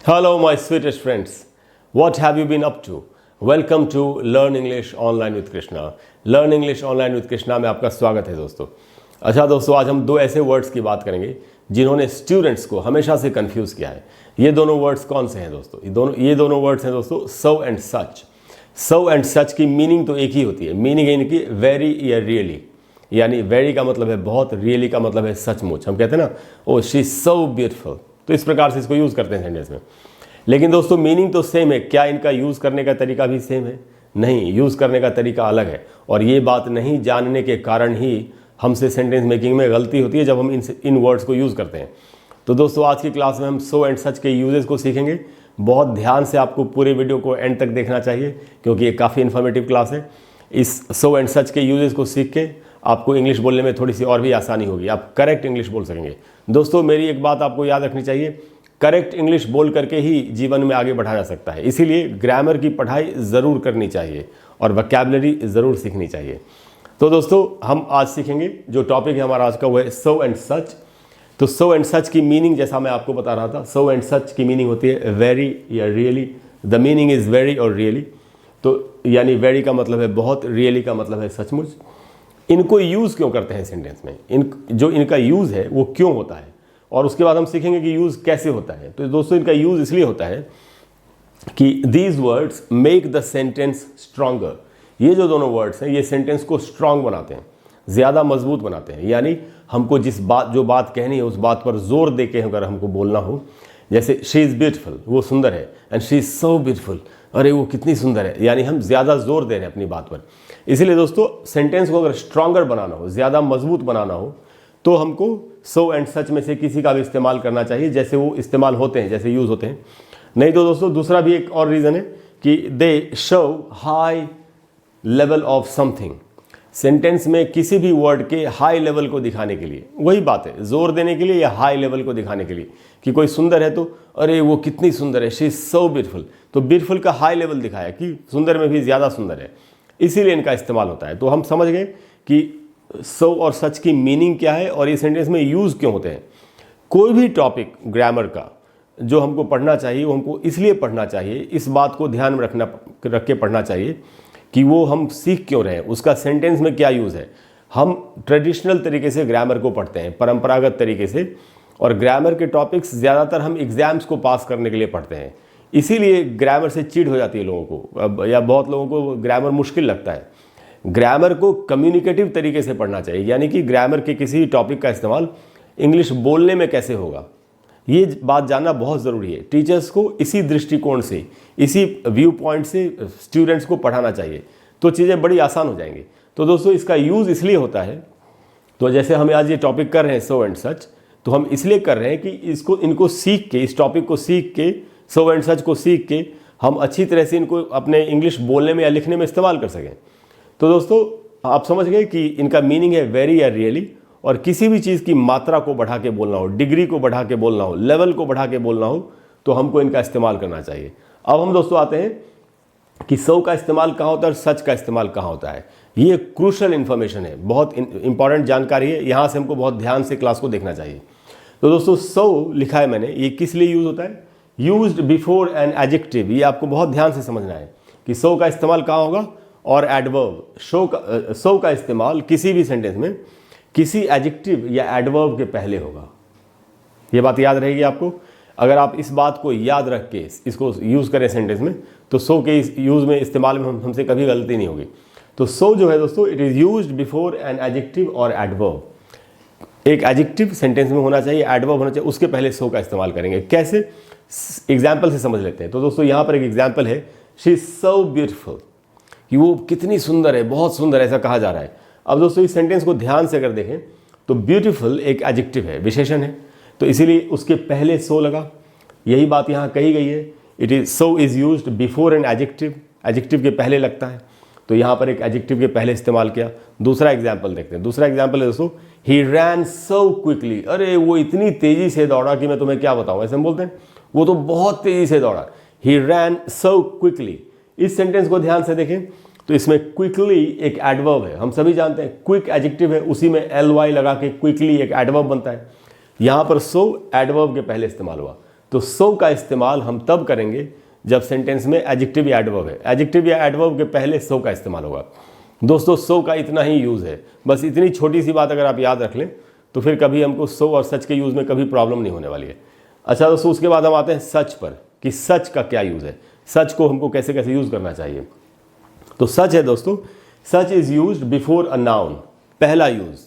Hello my sweetest friends, what have you been up to? Welcome to Learn English Online with Krishna. Learn English Online with Krishna में आपका स्वागत है दोस्तों। अच्छा दोस्तों, आज हम दो ऐसे वर्ड्स की बात करेंगे जिन्होंने स्टूडेंट्स को हमेशा से कंफ्यूज किया है। ये दोनों वर्ड्स कौन से हैं दोस्तों? ये दोनों वर्ड्स हैं दोस्तों so and such. So and such की मीनिंग तो एक ही होती है। मीनिंग है इनकी वेरी या रियली, यानी वेरी का मतलब है बहुत, रियली का मतलब है सचमुच। हम कहते हैं ना, oh she is so beautiful, तो इस प्रकार से इसको यूज़ करते हैं सेंटेंस में। लेकिन दोस्तों मीनिंग तो सेम है। क्या इनका यूज़ करने का तरीका भी सेम है? नहीं, यूज़ करने का तरीका अलग है। और ये बात नहीं जानने के कारण ही हमसे सेंटेंस मेकिंग में गलती होती है जब हम इन वर्ड्स को यूज़ करते हैं। तो दोस्तों आज की क्लास में हम सो एंड सच के यूजेस को सीखेंगे। बहुत ध्यान से आपको पूरे वीडियो को एंड तक देखना चाहिए क्योंकि ये काफ़ी इन्फॉर्मेटिव क्लास है। इस सो एंड सच के यूजेस को सीख के आपको इंग्लिश बोलने में थोड़ी सी और भी आसानी होगी। आप करेक्ट इंग्लिश बोल सकेंगे। दोस्तों मेरी एक बात आपको याद रखनी चाहिए, करेक्ट इंग्लिश बोल करके ही जीवन में आगे बढ़ा जा सकता है। इसीलिए ग्रामर की पढ़ाई ज़रूर करनी चाहिए और वोकैबुलरी ज़रूर सीखनी चाहिए। तो दोस्तों हम आज सीखेंगे, जो टॉपिक है हमारा आज का वो है सो एंड सच। तो सो एंड सच की मीनिंग जैसा मैं आपको बता रहा था, सो एंड सच की मीनिंग होती है वेरी या really. The meaning is very और रियली। तो यानी वेरी का मतलब है बहुत, रियली का मतलब है सचमुच। इनको यूज़ क्यों करते हैं सेंटेंस में? जो इनका यूज़ है वो क्यों होता है, और उसके बाद हम सीखेंगे कि यूज़ कैसे होता है। तो दोस्तों इनका यूज़ इसलिए होता है कि these words make the sentence stronger. ये जो दोनों वर्ड्स हैं ये सेंटेंस को स्ट्रॉन्ग बनाते हैं, ज़्यादा मजबूत बनाते हैं। यानी हमको जो बात कहनी है उस बात पर जोर दे के अगर हमको बोलना हो, जैसे शी इज़ ब्यूटीफुल, वो सुंदर है, and she is so beautiful, अरे वो कितनी सुंदर है, यानी हम ज़्यादा जोर दे रहे हैं अपनी बात पर। इसीलिए दोस्तों सेंटेंस को अगर स्ट्रॉन्गर बनाना हो, ज़्यादा मजबूत बनाना हो, तो हमको सो एंड सच में से किसी का भी इस्तेमाल करना चाहिए जैसे वो इस्तेमाल होते हैं, जैसे यूज़ होते हैं। नहीं तो दोस्तों दूसरा भी एक और रीज़न है कि दे show high level of something. Sentence में किसी भी वर्ड के हाई लेवल को दिखाने के लिए, वही बात है, जोर देने के लिए या हाई लेवल को दिखाने के लिए कि कोई सुंदर है तो अरे वो कितनी सुंदर है, शी इज़ सो ब्यूटीफुल। तो ब्यूटीफुल का हाई लेवल दिखाया कि सुंदर में भी ज़्यादा सुंदर है, इसीलिए इनका इस्तेमाल होता है। तो हम समझ गए कि सो और सच की मीनिंग क्या है और ये सेंटेंस में यूज़ क्यों होते हैं। कोई भी टॉपिक ग्रामर का जो हमको पढ़ना चाहिए वो हमको इसलिए पढ़ना चाहिए, इस बात को ध्यान में रख के पढ़ना चाहिए कि वो हम सीख क्यों रहे हैं, उसका सेंटेंस में क्या यूज़ है। हम ट्रेडिशनल तरीके से ग्रामर को पढ़ते हैं, परंपरागत तरीके से, और ग्रामर के टॉपिक्स ज़्यादातर हम एग्ज़ाम्स को पास करने के लिए पढ़ते हैं। इसीलिए ग्रामर से चिढ़ हो जाती है लोगों को, या बहुत लोगों को ग्रामर मुश्किल लगता है। ग्रामर को कम्युनिकेटिव तरीके से पढ़ना चाहिए, यानी कि ग्रामर के किसी टॉपिक का इस्तेमाल इंग्लिश बोलने में कैसे होगा, ये बात जानना बहुत ज़रूरी है। टीचर्स को इसी दृष्टिकोण से, इसी व्यू पॉइंट से स्टूडेंट्स को पढ़ाना चाहिए, तो चीज़ें बड़ी आसान हो जाएंगी। तो दोस्तों इसका यूज़ इसलिए होता है, तो जैसे हम आज ये टॉपिक कर रहे हैं सो एंड सच, तो हम इसलिए कर रहे हैं कि इनको सीख के, इस टॉपिक को सीख के, सो एंड सच को सीख के हम अच्छी तरह से इनको अपने इंग्लिश बोलने में या लिखने में इस्तेमाल कर सकें। तो दोस्तों आप समझ गए कि इनका मीनिंग है वेरी या रियली, और किसी भी चीज़ की मात्रा को बढ़ा के बोलना हो, डिग्री को बढ़ा के बोलना हो, लेवल को बढ़ा के बोलना हो, तो हमको इनका इस्तेमाल करना चाहिए। अब हम दोस्तों आते हैं कि सो का इस्तेमाल कहाँ होता है और सच का इस्तेमाल कहाँ होता है। ये क्रूशल इन्फॉर्मेशन है, बहुत इंपॉर्टेंट जानकारी है, यहाँ से हमको बहुत ध्यान से क्लास को देखना चाहिए। तो दोस्तों सो लिखा है मैंने, ये किस लिए यूज़ होता है? Used before an adjective. ये आपको बहुत ध्यान से समझना है कि सो का इस्तेमाल कहाँ होगा, और एडवर्ब। सो का इस्तेमाल किसी भी सेंटेंस में किसी एडजेक्टिव या एडवर्ब के पहले होगा। ये बात याद रहेगी आपको। अगर आप इस बात को याद रख के इसको यूज़ करें सेंटेंस में, तो सो के इस यूज़ में, इस्तेमाल में हमसे कभी गलती नहीं होगी। तो सो जो है दोस्तों, it is used before an adjective और एडवर्ब। एक एडजेक्टिव सेंटेंस में होना चाहिए, एडवर्ब होना चाहिए, उसके पहले सो का इस्तेमाल करेंगे। कैसे? एग्जाम्पल से समझ लेते हैं। तो दोस्तों यहाँ पर एक एग्जाम्पल है, शी इज़ सो ब्यूटीफुल, कि वो कितनी सुंदर है, बहुत सुंदर, ऐसा कहा जा रहा है। अब दोस्तों इस सेंटेंस को ध्यान से अगर देखें तो ब्यूटीफुल एक एडजेक्टिव है, विशेषण है, तो इसीलिए उसके पहले सो लगा। यही बात यहाँ कही गई है, it is so is used before an adjective, adjective के पहले लगता है, तो यहाँ पर एक एडजेक्टिव के पहले इस्तेमाल किया। दूसरा एग्जाम्पल देखते हैं। दूसरा एग्जाम्पल है दोस्तों, ही रैन सो क्विकली, अरे वो इतनी तेज़ी से दौड़ा कि मैं तुम्हें क्या बताऊँ, ऐसे हम बोलते हैं, वो तो बहुत तेज़ी से दौड़ा। ही रैन सो क्विकली। इस सेंटेंस को ध्यान से देखें तो इसमें क्विकली एक एडवर्ब है। हम सभी जानते हैं क्विक एडजेक्टिव है, उसी में ly लगा के क्विकली एक एडवर्ब बनता है। यहाँ पर सो एडवर्ब के पहले इस्तेमाल हुआ। तो सो का इस्तेमाल हम तब करेंगे जब सेंटेंस में एडजेक्टिव या एडवर्ब है। एडजेक्टिव या एडवर्ब के पहले सो का इस्तेमाल होगा। दोस्तों सो का इतना ही यूज़ है, बस इतनी छोटी सी बात अगर आप याद रख लें तो फिर कभी हमको सो और सच के यूज़ में कभी प्रॉब्लम नहीं होने वाली है। अच्छा दोस्तों, उसके बाद हम आते हैं सच पर कि सच का क्या यूज़ है, सच को हमको कैसे कैसे यूज़ करना चाहिए। तो सच है दोस्तों, such is used before a noun. पहला यूज़,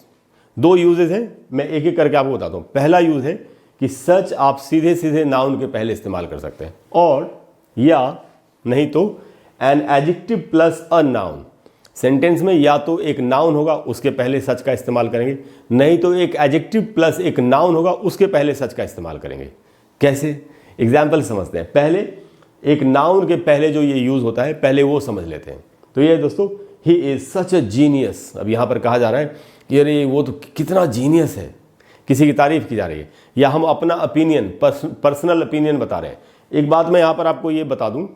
दो यूजेज हैं, मैं एक एक करके आपको बताता हूँ। पहला यूज़ है कि सच आप सीधे सीधे नाउन के पहले इस्तेमाल कर सकते हैं, और या नहीं तो an adjective plus a noun. Sentence में या तो एक नाउन होगा उसके पहले सच का इस्तेमाल करेंगे, नहीं तो एक एडजेक्टिव प्लस एक नाउन होगा उसके पहले सच का इस्तेमाल करेंगे। कैसे, एग्जाम्पल समझते हैं। पहले एक नाउन के पहले जो ये यूज़ होता है पहले वो समझ लेते हैं। तो ये दोस्तों, he is such a genius. अब यहाँ पर कहा जा रहा है कि अरे वो तो कितना जीनियस है, किसी की तारीफ की जा रही है, या हम अपना ओपिनियन, पर्सनल ओपिनियन बता रहे हैं। एक बात मैं यहाँ पर आपको ये बता दूँ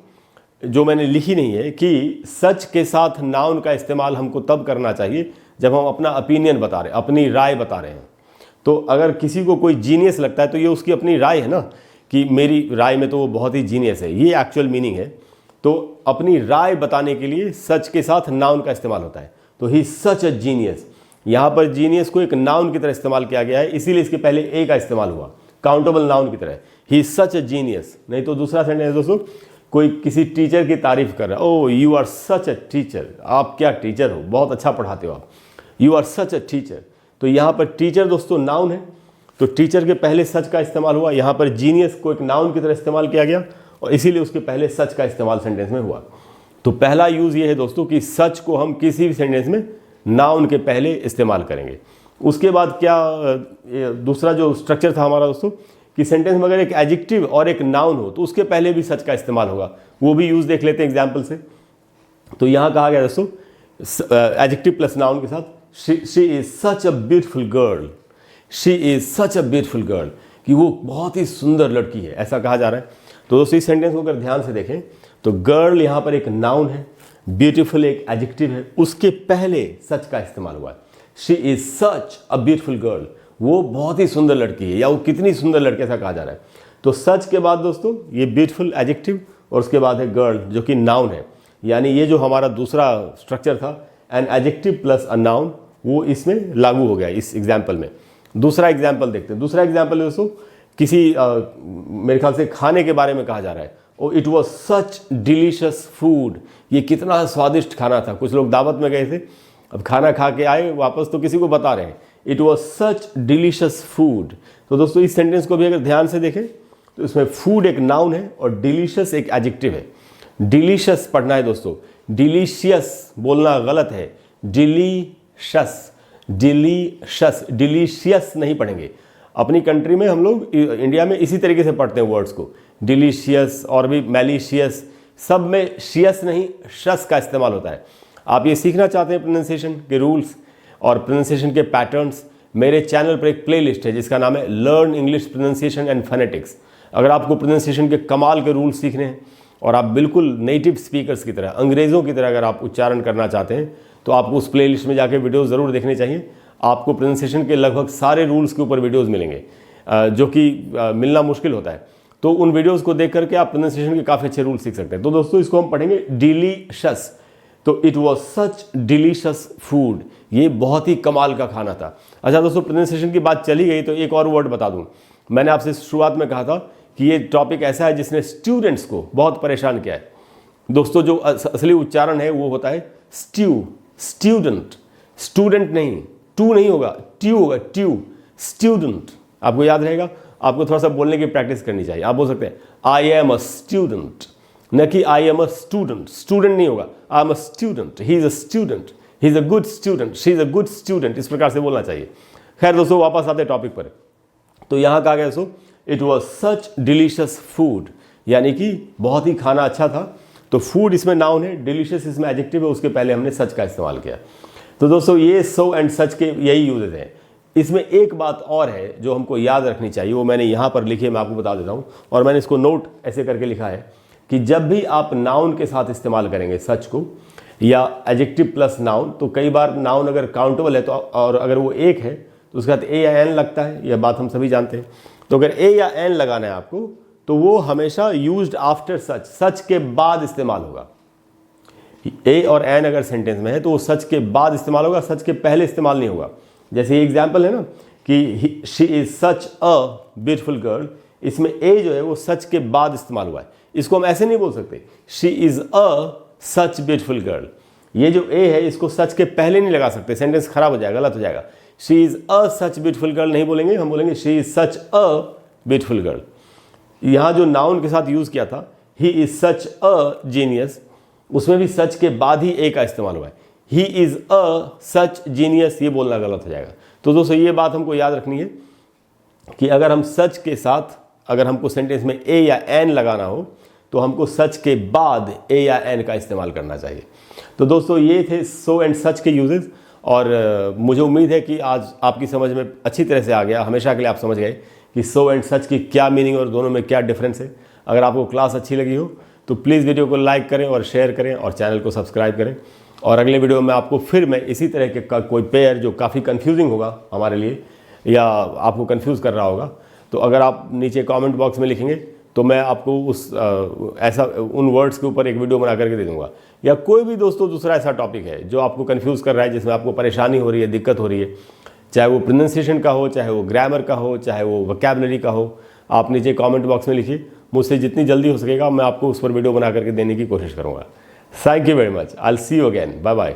जो मैंने लिखी नहीं है कि सच के साथ नाउन का इस्तेमाल हमको तब करना चाहिए जब हम अपना ओपिनियन बता रहे हैं, अपनी राय बता रहे हैं। तो अगर किसी को कोई जीनियस लगता है तो ये उसकी अपनी राय है ना, कि मेरी राय में तो वो बहुत ही जीनियस है, ये एक्चुअल मीनिंग है। तो अपनी राय बताने के लिए सच के साथ नाउन का इस्तेमाल होता है। तो ही सच अ जीनियस, यहाँ पर जीनियस को एक नाउन की तरह इस्तेमाल किया गया है, इसीलिए इसके पहले ए का इस्तेमाल हुआ, काउंटेबल नाउन की तरह। ही सच अ जीनियस। नहीं तो दूसरा सेंटेंस दोस्तों, कोई किसी टीचर की तारीफ कर रहा है, O you are such a teacher, आप क्या टीचर हो, बहुत अच्छा पढ़ाते हो आप, you are such a teacher. तो यहाँ पर टीचर दोस्तों नाउन है, तो टीचर के पहले सच का इस्तेमाल हुआ। यहाँ पर जीनियस को एक नाउन की तरह इस्तेमाल किया गया और इसीलिए उसके पहले सच का इस्तेमाल सेंटेंस में हुआ। तो पहला यूज़ ये है दोस्तों कि सच को हम किसी भी सेंटेंस में नाउन के पहले इस्तेमाल करेंगे। उसके बाद क्या, दूसरा जो स्ट्रक्चर था हमारा दोस्तों कि सेंटेंस में अगर एक एडजेक्टिव और एक नाउन हो तो उसके पहले भी सच का इस्तेमाल होगा। वो भी यूज़ देख लेते हैं एग्जाम्पल से। तो यहाँ कहा गया दोस्तों एडजेक्टिव प्लस नाउन के साथ, she is such a beautiful girl, she is such a beautiful girl, कि वो बहुत ही सुंदर लड़की है, ऐसा कहा जा रहा है। तो दोस्तों इस सेंटेंस को अगर ध्यान से देखें तो गर्ल यहाँ पर एक नाउन है, ब्यूटीफुल एक एडजेक्टिव है, उसके पहले सच का इस्तेमाल हुआ है। She is such a beautiful girl, वो बहुत ही सुंदर लड़की है, या वो कितनी सुंदर लड़की, ऐसा कहा जा रहा है। तो सच के बाद दोस्तों ये ब्यूटीफुल एडजेक्टिव और उसके बाद है गर्ल जो कि नाउन है। यानी ये जो हमारा दूसरा स्ट्रक्चर था an adjective plus a noun, वो इसमें लागू हो गया इस एग्जाम्पल में। दूसरा एग्जाम्पल देखते हैं। दूसरा एग्जाम्पल दोस्तों किसी मेरे ख्याल से खाने के बारे में कहा जा रहा है, O it was such delicious food, ये कितना स्वादिष्ट खाना था। कुछ लोग दावत में गए थे, अब खाना खा के आए वापस तो किसी को बता रहे हैं it was such delicious food. तो दोस्तों इस सेंटेंस को भी अगर ध्यान से देखें तो इसमें फूड एक नाउन है और डिलीशियस एक एडजेक्टिव है। डिलीशियस पढ़ना है दोस्तों, डिलीशियस बोलना गलत है, डिलीशस, डिलीशस, डिलीशियस नहीं पढ़ेंगे। अपनी कंट्री में हम लोग इंडिया में इसी तरीके से पढ़ते हैं वर्ड्स को, डिलीशियस और भी मैलिशियस, सब में शियस नहीं शस का इस्तेमाल होता है। आप ये सीखना चाहते हैं प्रोनाउंसिएशन के रूल्स और प्रोनाउंसिएशन के पैटर्न्स, मेरे चैनल पर एक प्लेलिस्ट है जिसका नाम है learn English pronunciation and phonetics. अगर आपको प्रोनाउंसिएशन के कमाल के रूल्स सीखने हैं और आप बिल्कुल नेटिव स्पीकर्स की तरह, अंग्रेज़ों की तरह अगर आप उच्चारण करना चाहते हैं तो आपको उस प्लेलिस्ट में जाके वीडियोस ज़रूर देखने चाहिए। आपको प्रोनाउंसिएशन के लगभग सारे रूल्स के ऊपर वीडियोस मिलेंगे जो कि मिलना मुश्किल होता है। तो उन वीडियोस को देख करके आप प्रोनाउंसिएशन के काफ़ी अच्छे रूल्स सीख सकते हैं। तो दोस्तों इसको हम पढ़ेंगे डिलीशस। तो it was such delicious food, ये बहुत ही कमाल का खाना था। अच्छा दोस्तों, प्रोनाउंसिएशन की बात चली गई तो एक और वर्ड बता दूं। मैंने आपसे शुरुआत में कहा था कि ये टॉपिक ऐसा है जिसने स्टूडेंट्स को बहुत परेशान किया है। दोस्तों जो असली उच्चारण है वो होता है स्ट्यू, स्टूडेंट, स्टूडेंट नहीं, टू नहीं होगा, ट्यू होगा, ट्यू, स्टूडेंट। आपको याद रहेगा, आपको थोड़ा सा बोलने की प्रैक्टिस करनी चाहिए। आप बोल सकते हैं आई एम अ स्टूडेंट, न कि I am a student. Student नहीं होगा, I am a student, he is a student, he is a good student, she is a good student, इस प्रकार से बोलना चाहिए। खैर दोस्तों वापस आते टॉपिक पर। तो यहाँ कहा गया दोस्तों it was such delicious food, यानी कि बहुत ही खाना अच्छा था। तो फूड इसमें नाउन है, डिलीशियस इसमें एडजेक्टिव है, उसके पहले हमने सच का इस्तेमाल किया। तो दोस्तों ये सो एंड सच के यही यूजेज हैं। इसमें एक बात और है जो हमको याद रखनी चाहिए, वो मैंने यहाँ पर लिखी है, मैं आपको बता देता हूँ। और मैंने इसको नोट ऐसे करके लिखा है कि जब भी आप नाउन के साथ इस्तेमाल करेंगे सच को या एडजेक्टिव प्लस नाउन, तो कई बार नाउन अगर काउंटेबल है तो और अगर वो एक है तो उसके साथ ए या एन लगता है, यह बात हम सभी जानते हैं। तो अगर ए या एन लगाना है आपको तो वो हमेशा यूज्ड आफ्टर सच, सच के बाद इस्तेमाल होगा। ए और एन अगर सेंटेंस में है तो वो सच के बाद इस्तेमाल होगा, सच के पहले इस्तेमाल नहीं होगा। जैसे ये एग्जाम्पल है ना कि she is such a beautiful girl, इसमें ए जो है वो सच के बाद इस्तेमाल हुआ है। इसको हम ऐसे नहीं बोल सकते she is a such beautiful girl. ये जो ए है इसको सच के पहले नहीं लगा सकते, सेंटेंस खराब हो जाएगा, गलत हो जाएगा। She is a such beautiful girl नहीं बोलेंगे, हम बोलेंगे she is such a beautiful girl. यहाँ जो नाउन के साथ यूज़ किया था he is such a genius, उसमें भी सच के बाद ही ए का इस्तेमाल हुआ है। He is a such genius ये बोलना गलत हो जाएगा। तो दोस्तों ये बात हमको याद रखनी है कि अगर हम सच के साथ, अगर हमको सेंटेंस में ए या एन लगाना हो तो हमको सच के बाद ए या एन का इस्तेमाल करना चाहिए। तो दोस्तों ये थे सो एंड सच के यूजेस, और मुझे उम्मीद है कि आज आपकी समझ में अच्छी तरह से आ गया, हमेशा के लिए आप समझ गए कि सो एंड सच की क्या मीनिंग और दोनों में क्या डिफरेंस है। अगर आपको क्लास अच्छी लगी हो तो प्लीज़ वीडियो को लाइक करें और शेयर करें और चैनल को सब्सक्राइब करें। और अगले वीडियो में आपको फिर मैं इसी तरह के का कोई पेयर जो काफ़ी कन्फ्यूजिंग होगा हमारे लिए या आपको कन्फ्यूज़ कर रहा होगा, तो अगर आप नीचे कमेंट बॉक्स में लिखेंगे तो मैं आपको उस ऐसा उन वर्ड्स के ऊपर एक वीडियो बना करके दे दूंगा। या कोई भी दोस्तों दूसरा ऐसा टॉपिक है जो आपको कंफ्यूज कर रहा है, जिसमें आपको परेशानी हो रही है, दिक्कत हो रही है, चाहे वो प्रोनाउंसिएशन का हो, चाहे वो ग्रामर का हो, चाहे वो वोकैबुलरी का हो, आप नीचे कमेंट बॉक्स में लिखिए। मुझसे जितनी जल्दी हो सकेगा मैं आपको उस पर वीडियो बना करके देने की कोशिश करूँगा। Thank you very much. I will see you again. Bye bye.